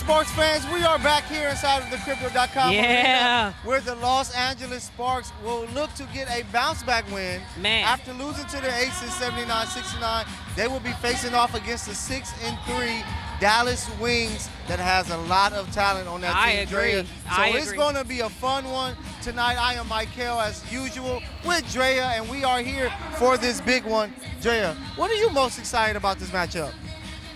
Sparks fans, we are back here inside of the Crypto.com arena, where the Los Angeles Sparks will look to get a bounce-back win. After losing to the Aces 79-69, they will be facing off against the 6-3 Dallas Wings that has a lot of talent on that team. I agree. So it's going to be a fun one tonight. I am Michael, as usual, with Drea, and we are here for this big one. Drea, what are you most excited about this matchup?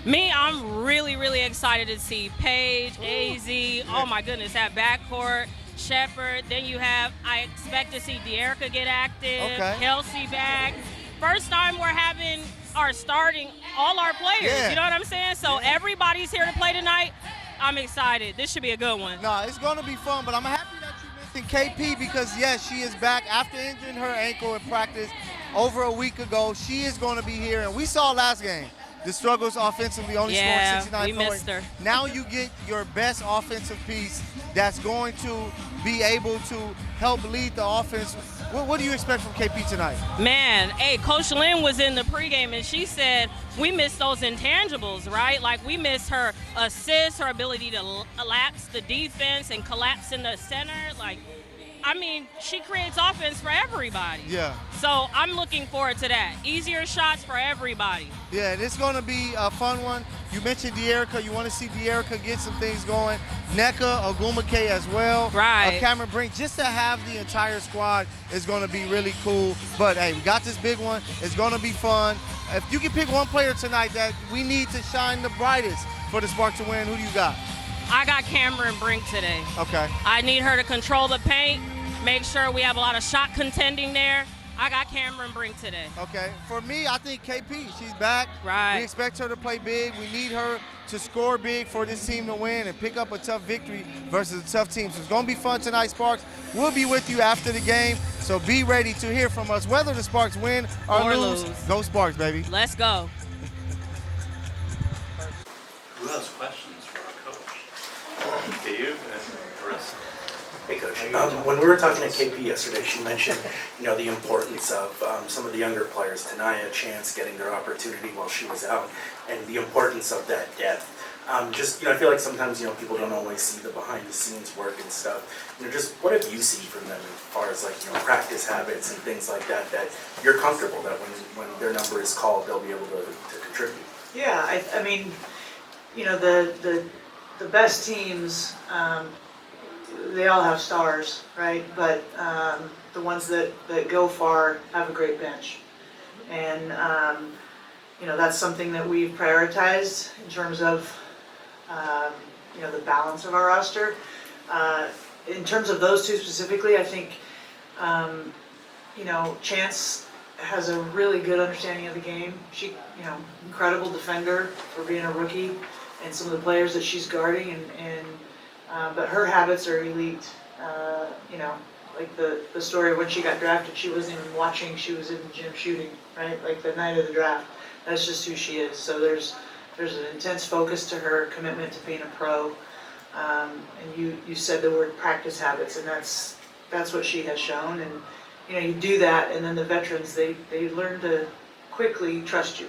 Me, I'm really, really excited to see Paige, AZ, oh my goodness, that backcourt, Shepherd. Then you have, I expect to see Dearica get active, Kelsey back. First time we're having starting all our players, you know what I'm saying? So everybody's here to play tonight. I'm excited. This should be a good one. No, it's going to be fun, but I'm happy that you mentioned KP because, yes, she is back after injuring her ankle in practice over a week ago. She is going to be here, and we saw last game the struggles offensively, only scored 69 we missed her. Now you get your best offensive piece that's going to be able to help lead the offense. What do you expect from KP tonight? Man, hey, Coach Lynn was in the pregame, and she said we miss those intangibles, right? Like, we miss her assists, her ability to collapse the defense and collapse in the center. Like, I mean, she creates offense for everybody. Yeah. So I'm looking forward to that. Easier shots for everybody. Yeah, it's going to be a fun one. You mentioned Dearica. You want to see Dearica get some things going. Nneka Ogwumike as well. Right. Cameron Brink. Just to have the entire squad is going to be really cool. But, hey, we got this big one. It's going to be fun. If you can pick one player tonight that we need to shine the brightest for the Sparks to win, who do you got? I got Cameron Brink today. Okay. I need her to control the paint, make sure we have a lot of shot contending there. I got Cameron Brink today. Okay. For me, I think KP. She's back. Right. We expect her to play big. We need her to score big for this team to win and pick up a tough victory versus a tough team. So it's going to be fun tonight, Sparks. We'll be with you after the game, so be ready to hear from us whether the Sparks win or lose. Go Sparks, baby. Let's go. Who has questions for our coach? Dave and Chris. Hey, Coach. When we were talking to KP yesterday, she mentioned, the importance of some of the younger players, Tania, Chance, getting their opportunity while she was out, and the importance of that depth. I feel like sometimes, people don't always see the behind-the-scenes work and stuff. Just what have you seen from them as far as, practice habits and things like that, that you're comfortable that when their number is called, they'll be able to contribute? Yeah, I mean, the best teams, they all have stars, right? But the ones that go far have a great bench. And, that's something that we've prioritized in terms of, the balance of our roster. In terms of those two specifically, I think, Chance has a really good understanding of the game. She, incredible defender for being a rookie, and some of the players that she's guarding, but her habits are elite. Like the story of when she got drafted, she wasn't even watching, she was in the gym shooting, right? Like the night of the draft. That's just who she is. So there's an intense focus to her commitment to being a pro. And you said the word practice habits, and that's what she has shown. And you do that, and then the veterans, they learn to quickly trust you.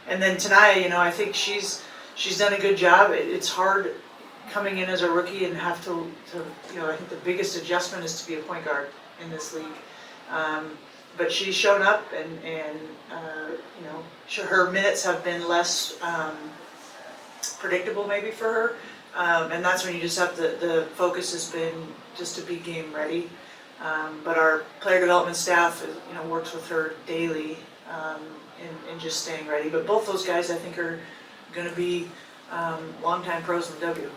And then Tania, I think she's done a good job. It's hard coming in as a rookie and have to I think the biggest adjustment is to be a point guard in this league. But she's shown up, and her minutes have been less predictable maybe for her. And that's when you just have the focus has been just to be game ready. But our player development staff, works with her daily in just staying ready. But both those guys, I think, are going to be longtime pros in the W.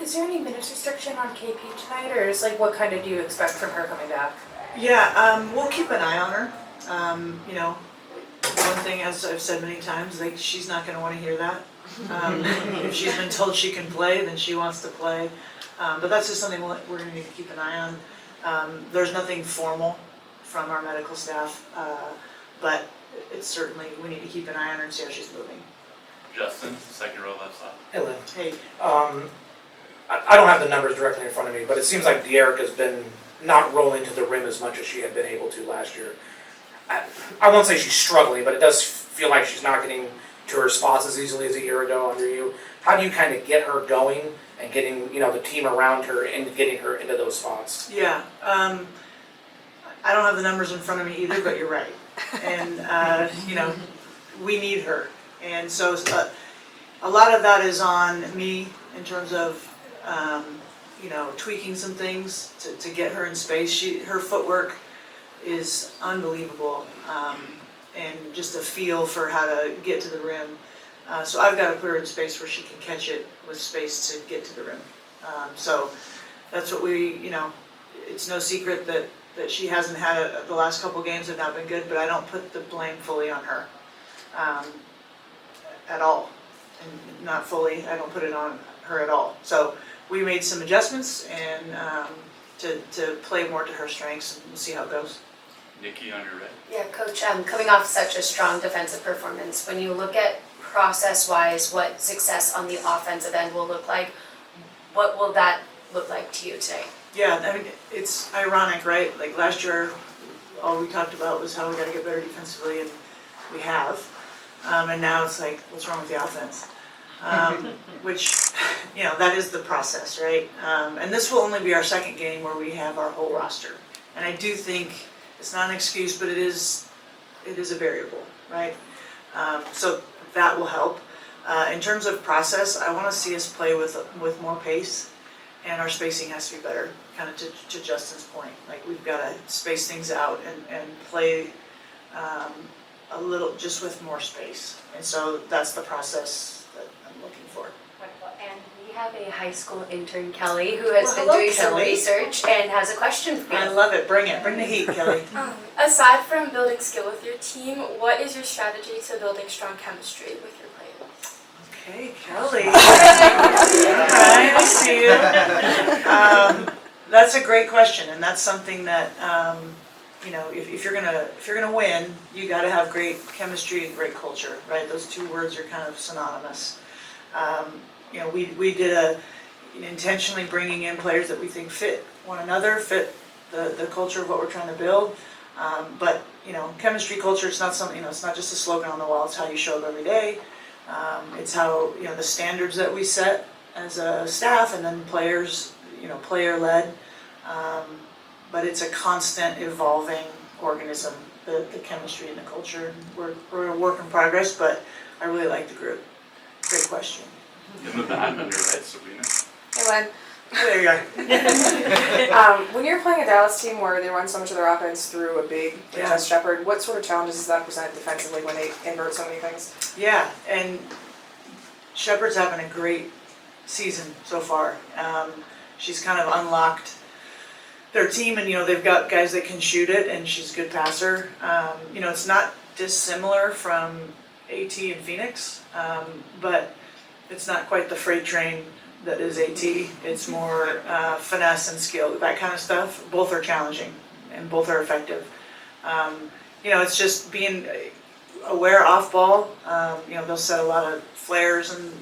Is there any minutes restriction on KP tonight, or is what kind of do you expect from her coming back? Yeah, we'll keep an eye on her. One thing, as I've said many times, she's not going to want to hear that. If she's been told she can play, then she wants to play. But that's just something we're going to need to keep an eye on. There's nothing formal from our medical staff, but it's certainly, we need to keep an eye on her and see how she's moving. Justin, second row left side. Hey, Lynn. Hey. I don't have the numbers directly in front of me, but it seems like Dearica's been not rolling to the rim as much as she had been able to last year. I won't say she's struggling, but it does feel like she's not getting to her spots as easily as a year ago under you? How do you kind of get her going and getting, the team around her and getting her into those spots? Yeah, I don't have the numbers in front of me either, but you're right. And, we need her. And so a lot of that is on me in terms of, tweaking some things to get her in space. Her footwork is unbelievable, and just a feel for how to get to the rim. So I've got to put her in space where she can catch it with space to get to the rim. So that's what it's no secret that she hasn't had the last couple games have not been good, but I don't put the blame fully on her at all. And not fully, I don't put it on her at all. So we made some adjustments and to play more to her strengths, and we'll see how it goes. Nikki, on your right. Yeah, Coach, coming off such a strong defensive performance, when you look at process-wise what success on the offensive end will look like, what will that look like to you today? Yeah, I mean, it's ironic, right? Like last year, all we talked about was how we got to get better defensively, and we have. And now it's like, what's wrong with the offense? Which, that is the process, right? And this will only be our second game where we have our whole roster. And I do think it's not an excuse, but it is a variable, right? So that will help. In terms of process, I want to see us play with more pace, and our spacing has to be better, kind of to Justin's point. Like we've got to space things out and play a little just with more space. And so that's the process that I'm looking for. Wonderful. And we have a high school intern, Kelly, who has been doing some research and has a question for you. I love it. Bring it. Bring the heat, Kelly. Aside from building skill with your team, what is your strategy to building strong chemistry with your players? Okay, Kelly. All right, I see you. That's a great question, and that's something that if you're gonna win, you got to have great chemistry and great culture, right? Those two words are kind of synonymous. We did intentionally bringing in players that we think fit one another, fit the culture of what we're trying to build. But chemistry, culture, it's not something. It's not just a slogan on the wall. It's how you show up every day. It's how the standards that we set as a staff, and then players, player-led. But it's a constant evolving organism, the chemistry and the culture. We're a work in progress, but I really like the group. Great question. In the back on your right, Sabrina. Hey, Len. There you go. When you're playing a Dallas team where they run so much of their offense through a big Jess Shepard, what sort of challenges does that present defensively when they invert so many things? Yeah, and Shepard's having a great season so far. She's kind of unlocked their team, and they've got guys that can shoot it, and she's a good passer. It's not dissimilar from AT and Phoenix, but it's not quite the freight train that is AT. It's more finesse and skill, that kind of stuff. Both are challenging, and both are effective. It's just being aware off ball. They'll set a lot of flares and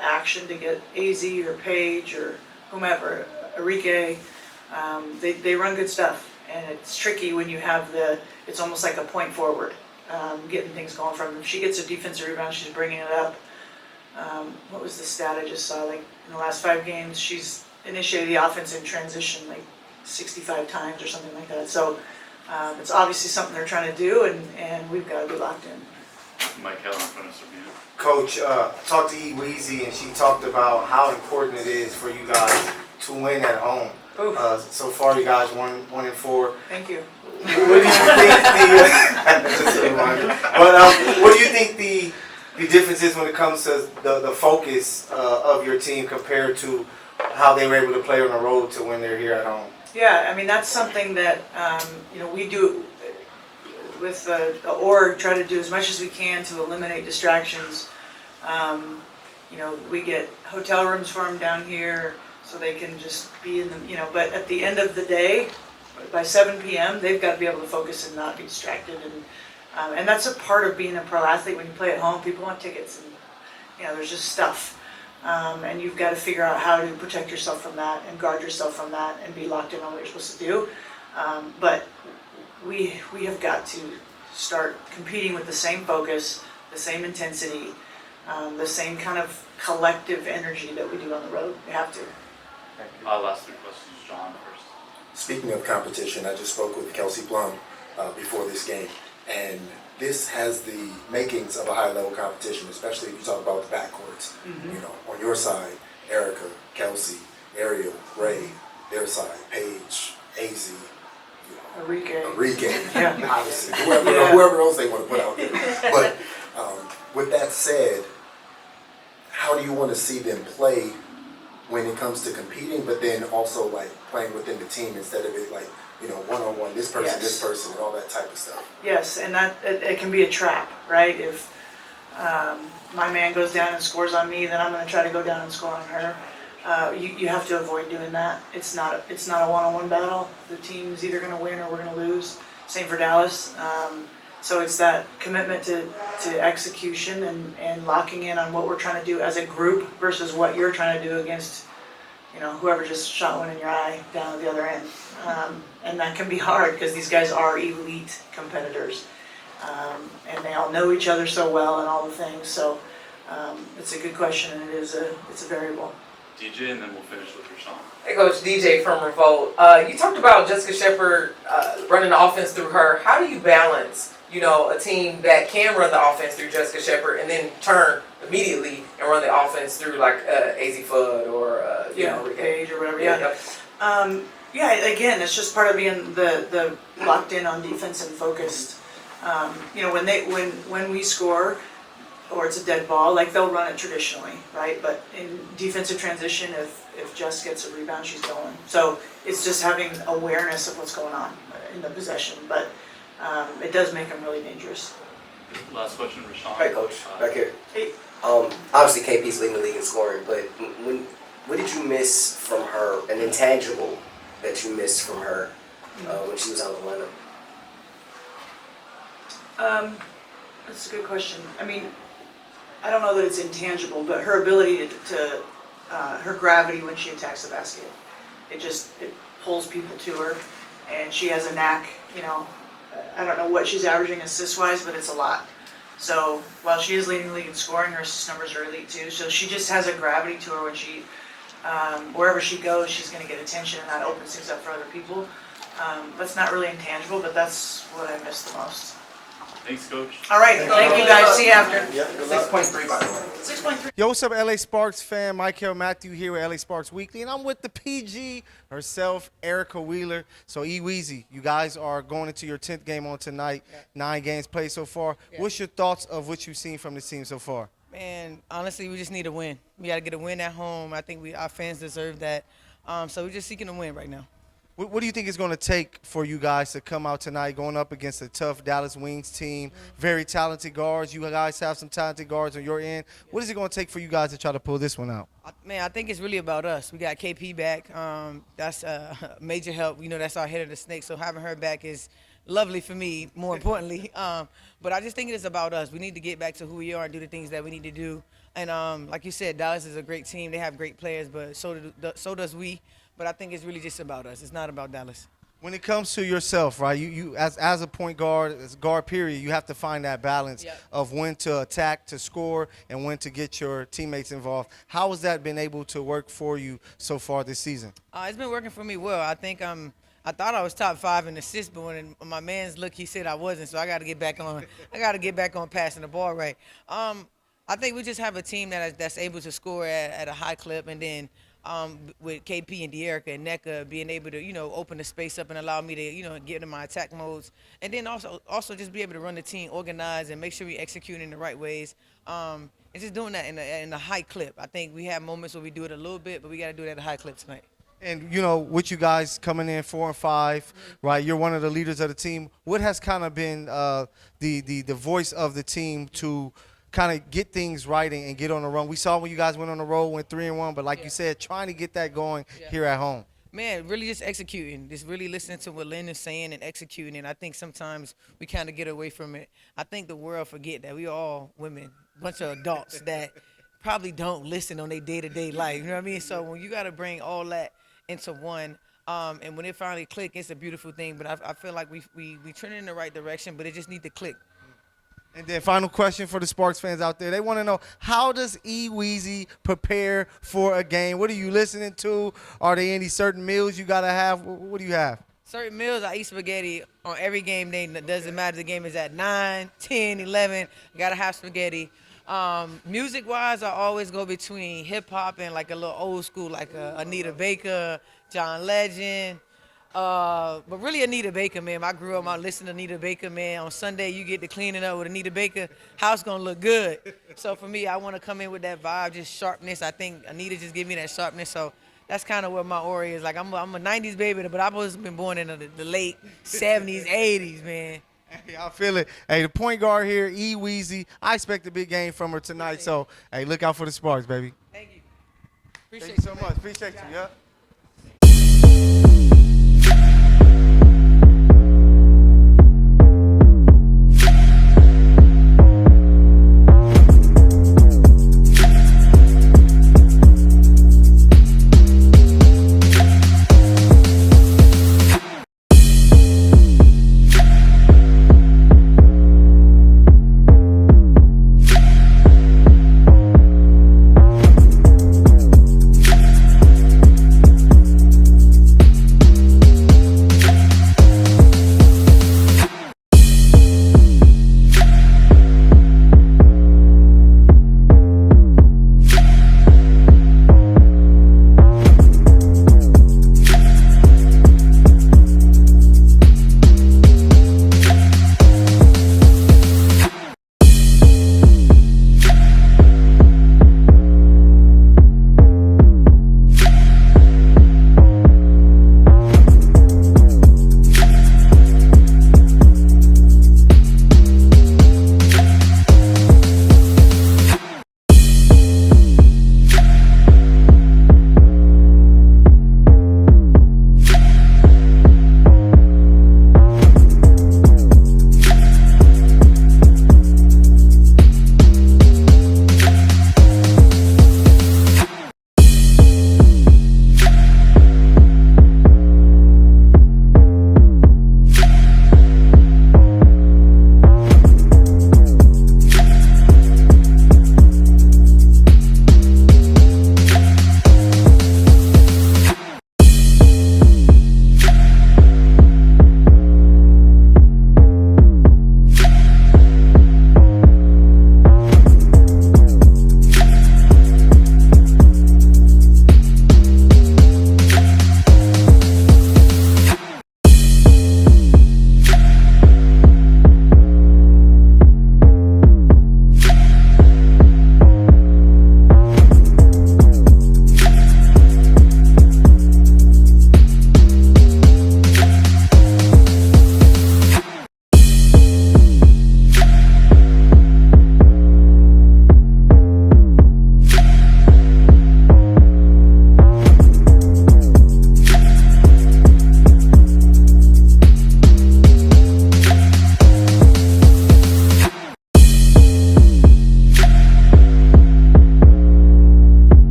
action to get AZ or Paige or whomever, Enrique. They run good stuff, and it's tricky when you have it's almost like a point forward, getting things going from them. If she gets a defensive rebound, she's bringing it up. What was the stat I just saw? Like in the last 5 games, she's initiated the offense in transition like 65 times or something like that. So it's obviously something they're trying to do, and we've got to be locked in. Michael in front of Sabrina. Coach, talked to E. Weezy, and she talked about how important it is for you guys to win at home. So far, you guys 1-4. Thank you. What do you think just a reminder. But what do you think the difference is when it comes to the focus of your team compared to how they were able to play on the road to when they're here at home? Yeah, I mean that's something that we do with the org. Try to do as much as we can to eliminate distractions. We get hotel rooms for them down here, so they can just be in the, but at the end of the day, by 7 p.m., they've got to be able to focus and not be distracted. And that's a part of being a pro athlete. When you play at home, people want tickets, and there's just stuff. And you've got to figure out how to protect yourself from that and guard yourself from that and be locked in on what you're supposed to do. But we have got to start competing with the same focus the same intensity, the same kind of collective energy that we do on the road. We have to. Last 3 questions, John first. Speaking of competition, I just spoke with Kelsey Plum before this game, and this has the makings of a high-level competition, especially if you talk about the backcourts. You know, on your side, Erica, Kelsey, Ariel, Ray, their side, Paige, AZ, Enrique, yeah. Obviously, whoever else they want to put out there. But with that said, how do you want to see them play when it comes to competing, but then also like playing within the team instead of it like, you know, one-on-one, this person, and all that type of stuff? Yes, and that it can be a trap, right? If my man goes down and scores on me, then I'm going to try to go down and score on her. You have to avoid doing that. It's not a one-on-one battle. The team's either going to win or we're going to lose. Same for Dallas. So it's that commitment to execution and locking in on what we're trying to do as a group versus what you're trying to do against, you know, whoever just shot one in your eye down at the other end. And that can be hard because these guys are elite competitors. And they all know each other so well and all the things. So it's a good question, and it's a variable. DJ, and then we'll finish with Rashawn. Hey, Coach, DJ from Revolt. You talked about Jessica Shepard running the offense through her. How do you balance, you know, a team that can run the offense through Jessica Shepard and then turn immediately and run the offense through like AZ Fudd or you know, Paige or whatever? Yeah, again, it's just part of being the locked in on defense and focused. You know, when we score, or it's a dead ball, like they'll run it traditionally, right? But in defensive transition, if Jess gets a rebound, she's going. So it's just having awareness of what's going on in the possession. But it does make them really dangerous. Last question, Rashawn. Hi, Coach. Back here. Hey. Obviously, KP's leading the league in scoring, but what did you miss from her, an intangible that you missed from her when she was out of the lineup? That's a good question. I mean, I don't know that it's intangible, but her ability to her gravity when she attacks the basket, it pulls people to her, and she has a knack. You know, I don't know what she's averaging assist-wise, but it's a lot. So while she is leading the league in scoring, her assist numbers are elite too. So she just has a gravity to her when she, wherever she goes, she's going to get attention, and that opens things up for other people. That's not really intangible, but that's what I miss the most. Thanks, Coach. All right, thank you guys. See you after. 6.3 by the way. 6.3. Yo, what's up, LA Sparks fan? Michael Matthew here with LA Sparks Weekly, and I'm with the PG herself, Erica Wheeler. So, E-Weezy, you guys are going into your 10th game on tonight. 9 games played so far. What's your thoughts of what you've seen from the team so far? Man, honestly, we just need a win. We got to get a win at home. I think our fans deserve that. So we're just seeking a win right now. What do you think it's going to take for you guys to come out tonight going up against a tough Dallas Wings team, very talented guards? You guys have some talented guards on your end. What is it going to take for you guys to try to pull this one out? Man, I think it's really about us. We got KP back. That's a major help. You know, that's our head of the snake, so having her back is lovely for me, more importantly. But I just think it is about us. We need to get back to who we are and do the things that we need to do. And like you said, Dallas is a great team. They have great players, but so does we. But I think it's really just about us. It's not about Dallas. When it comes to yourself, right, you as a point guard, as guard period, you have to find that balance of when to attack, to score, and when to get your teammates involved. How has that been able to work for you so far this season? It's been working for me well. I think I thought I was top 5 in assists, but when my man's look, he said I wasn't, so I got to get back on. I got to get back on passing the ball right. I think we just have a team that's able to score at a high clip, and then with KP and Dearica and Nneka being able to, open the space up and allow me to, get in my attack modes. And then also just be able to run the team organized and make sure we execute in the right ways. And just doing that in a high clip. I think we have moments where we do it a little bit, but we got to do it at a high clip tonight. And, with you guys coming in 4 and 5, right, you're one of the leaders of the team. What has kind of been the voice of the team to kind of get things right and get on the run? We saw when you guys went on the road, went 3-1, but like you said, trying to get that going here at home. Man, really just executing, just really listening to what Lynn is saying and executing. And I think sometimes we kind of get away from it. I think the world forget that we all women, bunch of adults that probably don't listen on their day-to-day life. You know what I mean? So when you got to bring all that into one, and when it finally clicks, it's a beautiful thing. But I feel like we trending in the right direction, but it just need to click. And then final question for the Sparks fans out there. They want to know, how does E-Weezy prepare for a game? What are you listening to? Are there any certain meals you got to have? What do you have? Certain meals, I eat spaghetti on every game day. It doesn't matter. The game is at 9, 10, 11. Got to have spaghetti. Music-wise, I always go between hip-hop and like a little old school, like Anita Baker, John Legend. But really Anita Baker, man. I grew up listening to Anita Baker, man. On Sunday, you get to cleaning up with Anita Baker. House gonna look good. So for me, I want to come in with that vibe, just sharpness. I think Anita just give me that sharpness. So that's kind of where my aura is. Like I'm a 90s baby, but I've always been born in the late 70s, 80s, man. Hey, I feel it. Hey, the point guard here, E-Weezy. I expect a big game from her tonight. So, hey, look out for the Sparks, baby. Thank you. Thank you so much. Appreciate you, yeah.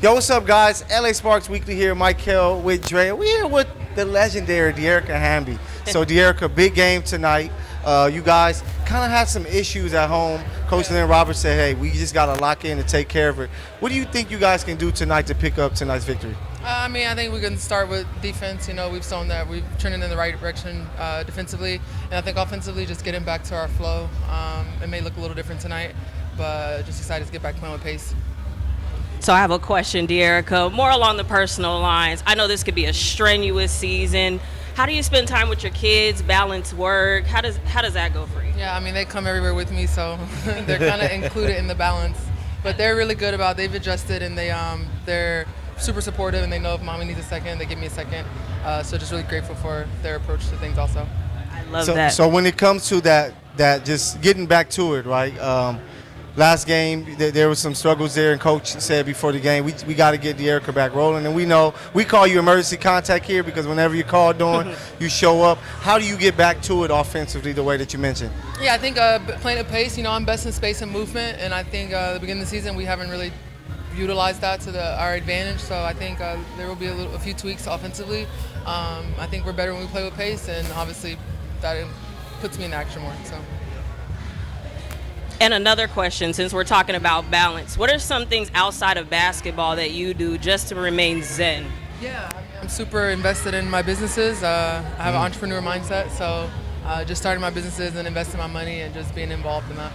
Yo, what's up, guys? LA Sparks Weekly here. Mike Kell with Dre. We're here with the legendary Dearica Hamby. So, Dearica, big game tonight. You guys kind of had some issues at home. Coach Lynn Roberts said, hey, we just got to lock in and take care of it. What do you think you guys can do tonight to pick up tonight's victory? I think we can start with defense. We've shown that we've turned in the right direction defensively. And I think offensively, just getting back to our flow. It may look a little different tonight, but just excited to get back playing with pace. So I have a question, Dearica, more along the personal lines. I know this could be a strenuous season. How do you spend time with your kids, balance work? How does that go for you? Yeah, they come everywhere with me, so they're kind of included in the balance. But they're really good about it. They've adjusted, and they're super supportive, and they know if mommy needs a second, they give me a second. So just really grateful for their approach to things also. I love that. So when it comes to that just getting back to it, right? Last game, there was some struggles there, and Coach said before the game, we got to get Dearica back rolling. And we know we call you emergency contact here because whenever you're called on, you show up. How do you get back to it offensively the way that you mentioned? Yeah, I think playing at pace, I'm best in space and movement. And I think at the beginning of the season, we haven't really utilize that to our advantage. So I think there will be a few tweaks offensively. I think we're better when we play with pace, and obviously that puts me in action more. So. And another question, since we're talking about balance, what are some things outside of basketball that you do just to remain zen? Yeah, I'm super invested in my businesses. I have an entrepreneur mindset, so just starting my businesses and investing my money and just being involved in that.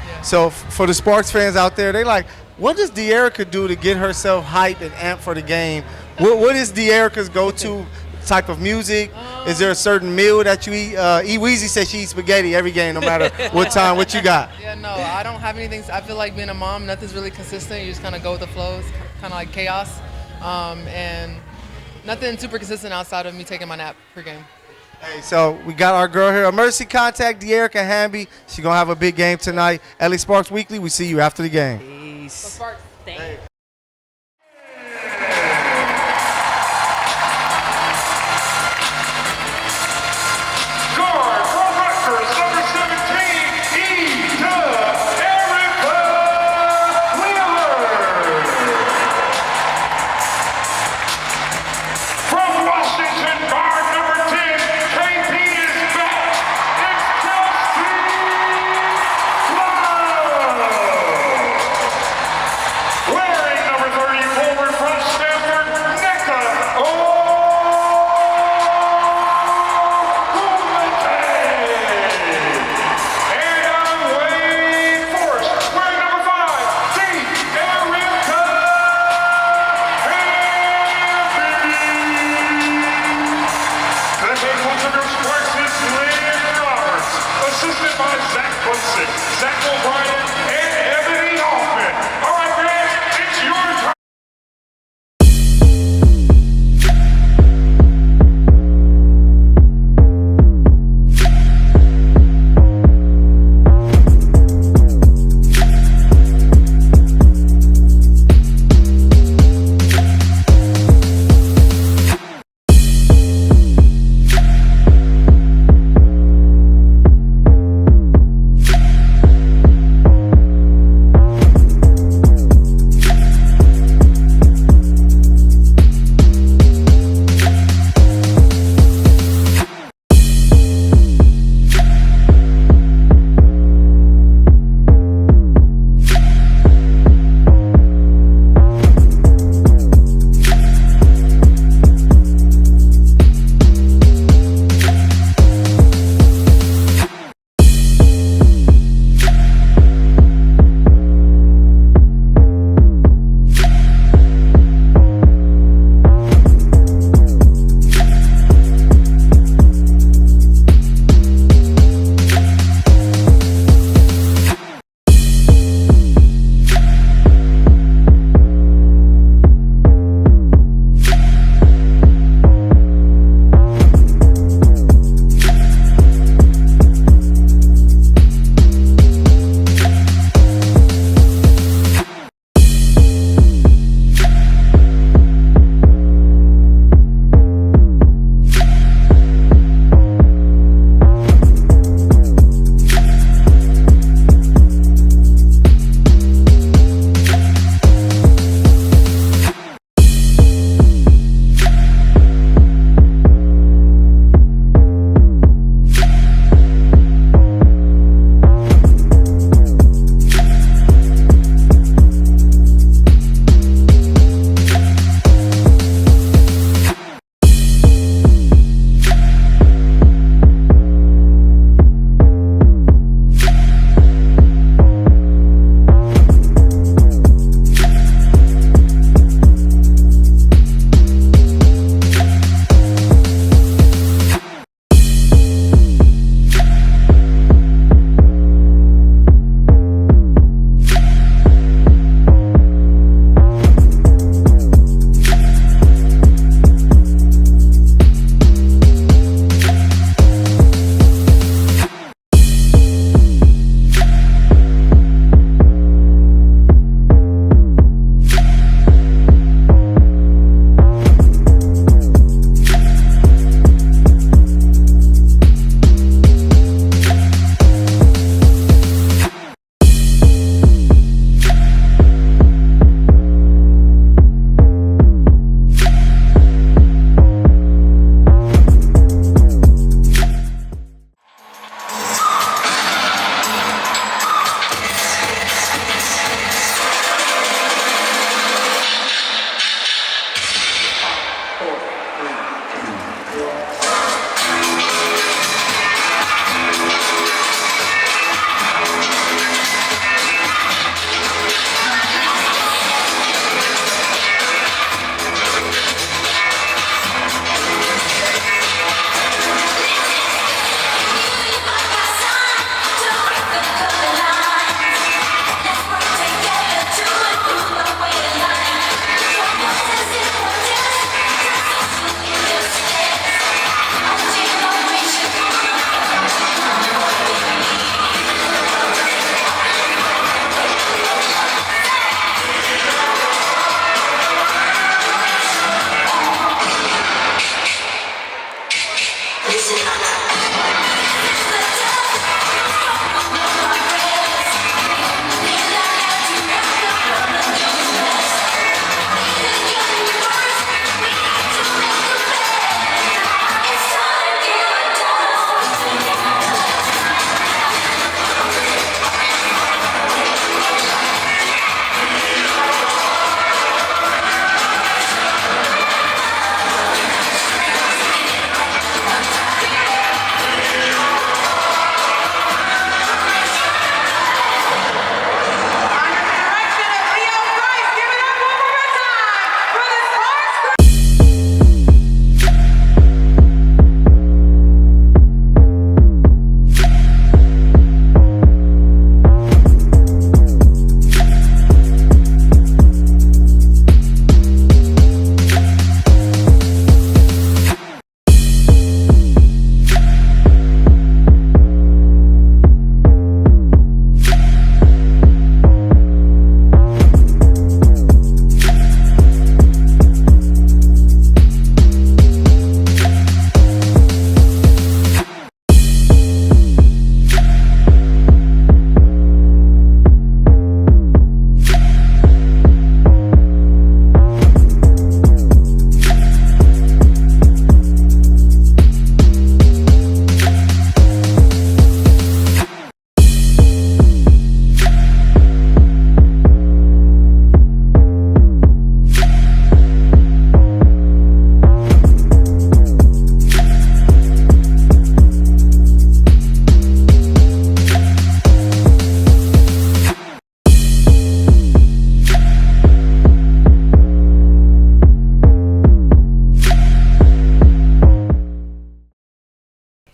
Yeah. So for the Sparks fans out there, they like, what does Dearica do to get herself hyped and amped for the game? What is Dearica's go-to type of music? Is there a certain meal that you eat? Weezy says she eats spaghetti every game, no matter what time. What you got? Yeah, no, I don't have anything. I feel like being a mom, nothing's really consistent. You just kind of go with the flow. It's kind of like chaos. And nothing super consistent outside of me taking my nap per game. Hey, so we got our girl here. Emergency contact Dearica Hamby. She's going to have a big game tonight. LA Sparks Weekly, we see you after the game. Peace. Sparks, thank you. Where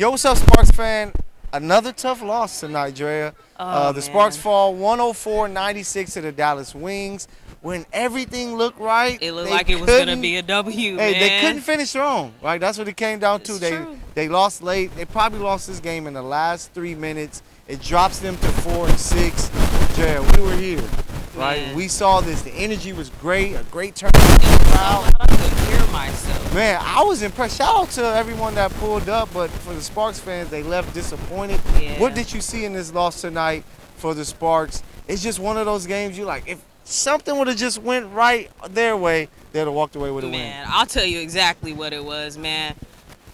Yo, what's up, Sparks fan? Another tough loss tonight, Drea. The Sparks fall 104-96 to the Dallas Wings. When everything looked right, it looked like it was going to be a W, man. They couldn't finish strong, right? That's what it came down to. They lost late. They probably lost this game in the last 3 minutes. It drops them to 4-6. Drea, we were here, right? Man. We saw this. The energy was great. A great turnout in the crowd. I couldn't hear myself. Man, I was impressed. Shout out to everyone that pulled up, but for the Sparks fans, they left disappointed. Yeah. What did you see in this loss tonight for the Sparks? It's just one of those games you like, if something would have just went right their way, they'd have walked away with a win. Man, I'll tell you exactly what it was, man.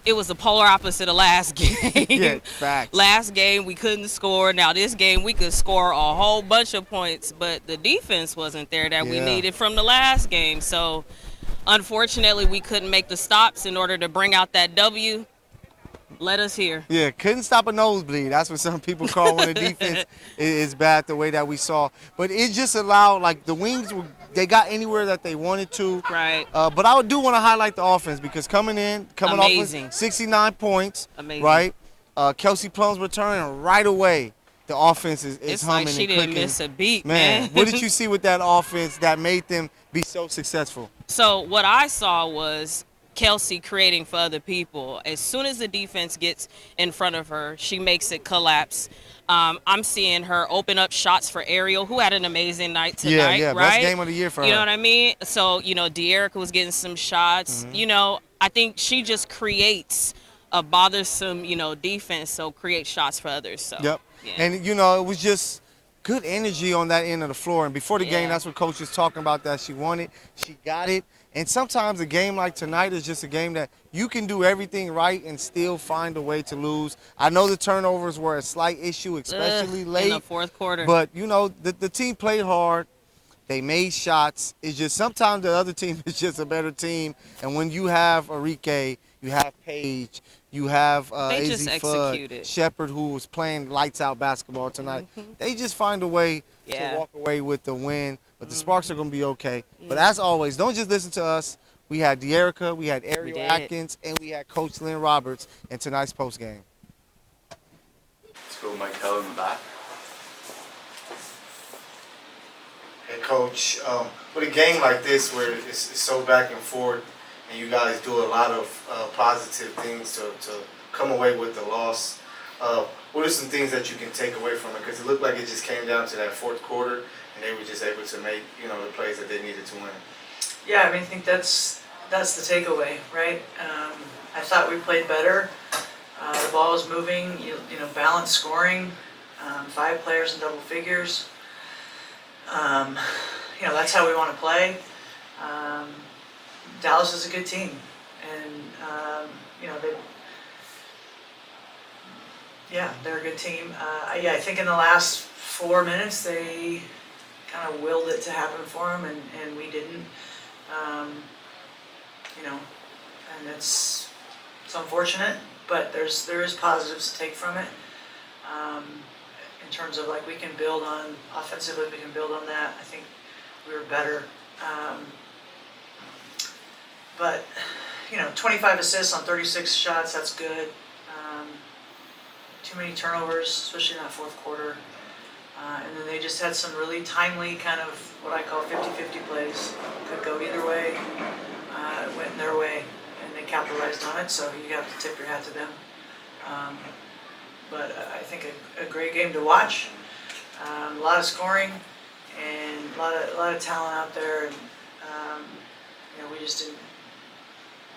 It was the polar opposite of last game. Yeah, facts. Last game, we couldn't score. Now, this game, we could score a whole bunch of points, but the defense wasn't there that we needed from the last game. So, unfortunately, we couldn't make the stops in order to bring out that W. Let us hear. Yeah, couldn't stop a nosebleed. That's what some people call when the defense is bad the way that we saw. But it just allowed, like, the Wings, they got anywhere that they wanted to. Right. But I do want to highlight the offense because coming Amazing. off with 69 points. Amazing. Right? Kelsey Plum's returning right away. The offense is it's humming like she and clicking. didn't miss a beat, man. What did you see with that offense that made them be so successful? So what I saw was Kelsey creating for other people. As soon as the defense gets in front of her, she makes it collapse. I'm seeing her open up shots for Ariel, who had an amazing night tonight, yeah, right? Best game of the year for her. You know what I mean? So, Dearica was getting some shots. Mm-hmm. I think she just creates a bothersome, defense, so create shots for others. So, Yep. Yeah. And, it was just good energy on that end of the floor. And before the game, that's what Coach was talking about that she wanted. She got it. And sometimes a game like tonight is just a game that you can do everything right and still find a way to lose. I know the turnovers were a slight issue, especially late. In the fourth quarter. But, the team played hard. They made shots. It's just sometimes the other team is just a better team. And when you have Enrique, you have Paige, you have they just executed. Shepard, who was playing lights-out basketball tonight. They just find a way to walk away with the win. But the Sparks are going to be okay. But as always, don't just listen to us. We had Dearica, we had Ariel Atkins, and we had Coach Lynn Roberts in tonight's postgame. Let's go Mike Hill in the back. Hey, Coach, with a game like this where it's so back and forth and you guys do a lot of positive things to come away with the loss, what are some things that you can take away from it? Because it looked like it just came down to that fourth quarter and they were just able to make, the plays that they needed to win. Yeah, I think that's the takeaway, right? I thought we played better. The ball was moving, balanced scoring, 5 players in double figures. That's how we want to play. Dallas is a good team, and they're a good team. I think in the last 4 minutes they kind of willed it to happen for them, and we didn't. And it's unfortunate, but there is positives to take from it. In terms of we can build on offensively, we can build on that. I think we were better. But 25 assists on 36 shots, that's good. Too many turnovers, especially in that fourth quarter. And then they just had some really timely kind of what I call 50-50 plays. Could go either way. It went their way, and they capitalized on it, so you have to tip your hat to them. But I think a great game to watch. A lot of scoring and a lot of talent out there. And we just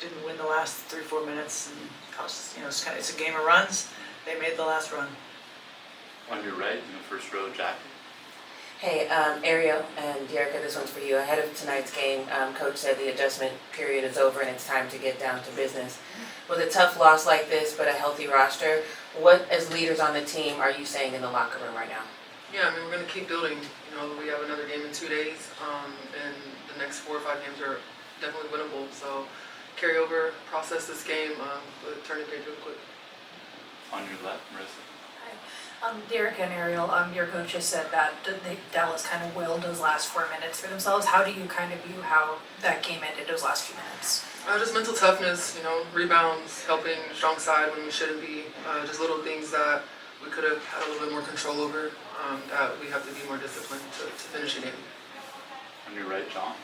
didn't win the last 3-4 minutes, and cost us. It's a game of runs. They made the last run. On your right, in the first row, Jack. Hey, Ariel and Dearica, this one's for you. Ahead of tonight's game, Coach said the adjustment period is over and it's time to get down to business. With a tough loss like this, but a healthy roster, what, as leaders on the team, are you saying in the locker room right now? Yeah, we're going to keep building. We have another game in 2 days, and the next 4 or 5 games are definitely winnable. So carry over, process this game, but turn the page real quick. On your left, Marissa. Dearica and Ariel, your coach has said that Dallas kind of willed those last 4 minutes for themselves. How do you kind of view how that game ended those last few minutes? Just mental toughness, rebounds, helping strong side when we shouldn't be. Just little things that we could have had a little bit more control over, that we have to be more disciplined to finish the game. On your right, John.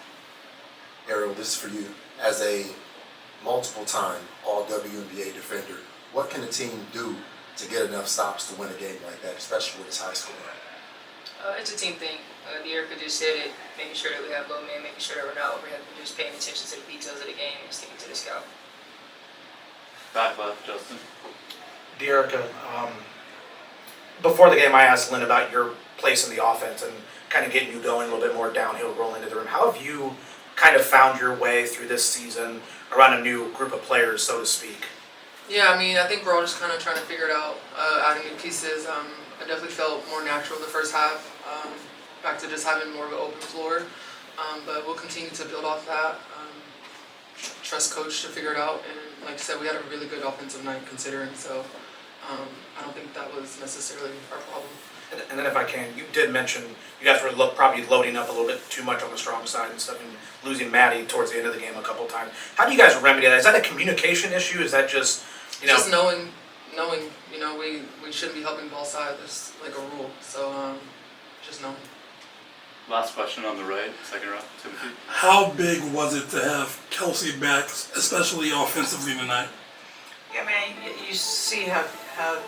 Ariel, this is for you. As a multiple-time All-WNBA defender, what can a team do to get enough stops to win a game like that, especially with its high score? It's a team thing. Dearica just said it, making sure that we have low men, making sure that we're not overhead, just paying attention to the details of the game and sticking to the scout. Back left, Justin. Dearica, before the game I asked Lynn about your place in the offense and kind of getting you going a little bit more downhill, rolling into the rim. How have you kind of found your way through this season around a new group of players, so to speak? Yeah, I think we're all just kind of trying to figure it out, adding new pieces. I definitely felt more natural the first half, back to just having more of an open floor. But we'll continue to build off that, trust coach to figure it out. And like I said, we had a really good offensive night considering, so I don't think that was necessarily our problem. And then if I can, you did mention you guys were probably loading up a little bit too much on the strong side and stuff and losing Maddie towards the end of the game a couple of times. How do you guys remedy that? Is that a communication issue? Is that just, Just knowing, we shouldn't be helping ball side. There's like a rule, so just knowing. Last question on the right, second row, Timothy. How big was it to have Kelsey back, especially offensively tonight? Yeah, man, you see how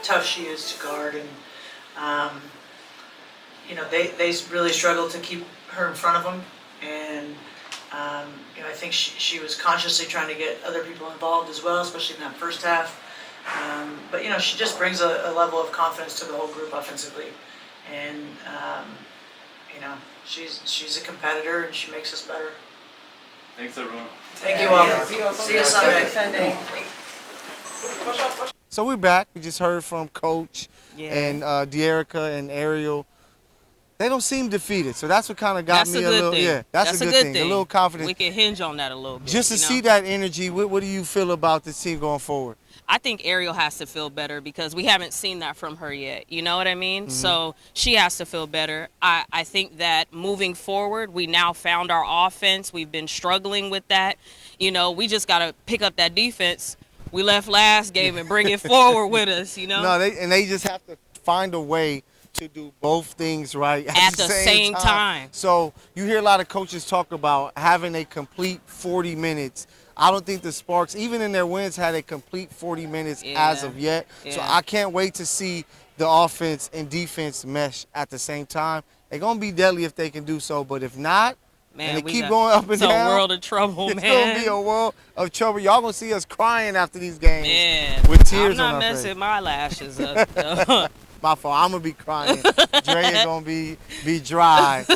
tough she is to guard, and they really struggled to keep her in front of them, and I think she was consciously trying to get other people involved as well, especially in that first half. But she just brings a level of confidence to the whole group offensively, and she's a competitor and she makes us better. Thanks, everyone. Thank you all. See you Sunday. So we're back. We just heard from Coach and Dearica and Ariel. They don't seem defeated, so that's what kind of got me a little. Thing. Yeah, that's a good thing. A little confidence. We can hinge on that a little bit. Just to see that energy. What do you feel about this team going forward? I think Ariel has to feel better because we haven't seen that from her yet. You know what I mean? Mm-hmm. So she has to feel better. I think that moving forward, we now found our offense. We've been struggling with that. We just got to pick up that defense we left last game and bring it forward with us, No, they just have to find a way to do both things right at the same time. So you hear a lot of coaches talk about having a complete 40 minutes. I don't think the Sparks, even in their wins, had a complete 40 minutes as of yet. Yeah. So I can't wait to see the offense and defense mesh at the same time. They're going to be deadly if they can do so, but if not, man, and they keep going up and down. It's a world of trouble, man. It's going to be a world of trouble. Y'all going to see us crying after these games with tears on our face. I'm not messing my lashes up. My fault. I'm going to be crying. Dre is going to be dry,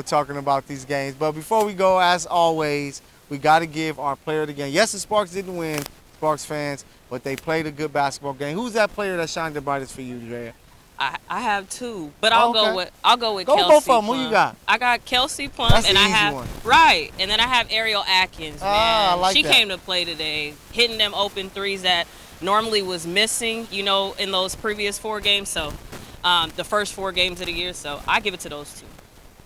talking about these games. But before we go, as always, we got to give our player of the game. Yes, the Sparks didn't win, Sparks fans, but they played a good basketball game. Who's that player that shined the brightest for you, Dre? I have two, but I'll go with Kelsey both of them. Plum. Who you got? I got Kelsey Plum, That's and the I easy have one. Right, and then I have Ariel Atkins. Man, I like she that. came to play today, hitting them open threes that normally was missing, in those previous 4 games. So, the first 4 games of the year. So I give it to those two.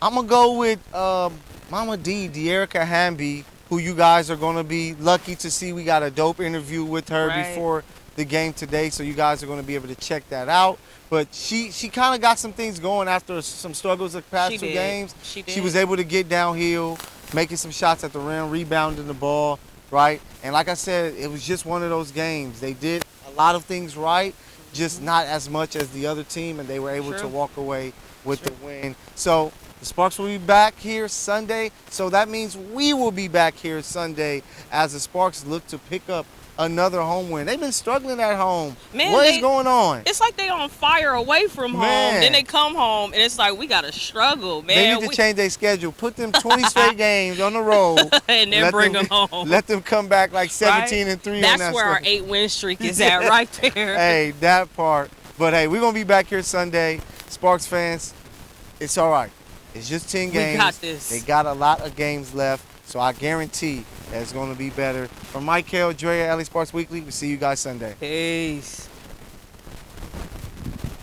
I'm gonna go with Mama D, Dearica Hamby, who you guys are gonna be lucky to see. We got a dope interview with her before the game today, so you guys are gonna be able to check that out. But she kind of got some things going after some struggles the past 2 games. She was able to get downhill, making some shots at the rim, rebounding the ball, right? And like I said, it was just one of those games. They did a lot of things right, just not as much as the other team, and they were able to walk away with the win. So the Sparks will be back here Sunday, so that means we will be back here Sunday as the Sparks look to pick up another home win. They've been struggling at home. Man, what is going on? It's like they on fire away from home. Then they come home, and it's like we got to struggle, man. They need to change their schedule. Put them 20 straight games on the road. And then bring them home. Let them come back like 17-3. That's where our 8-win streak is at right there. Hey, that part. But, hey, we're going to be back here Sunday. Sparks fans, it's all right. It's just 10 games. We got this. They got a lot of games left, so I guarantee that it's going to be better. From Mike Hill, Drea, LA Sparks Weekly, we'll see you guys Sunday. Peace.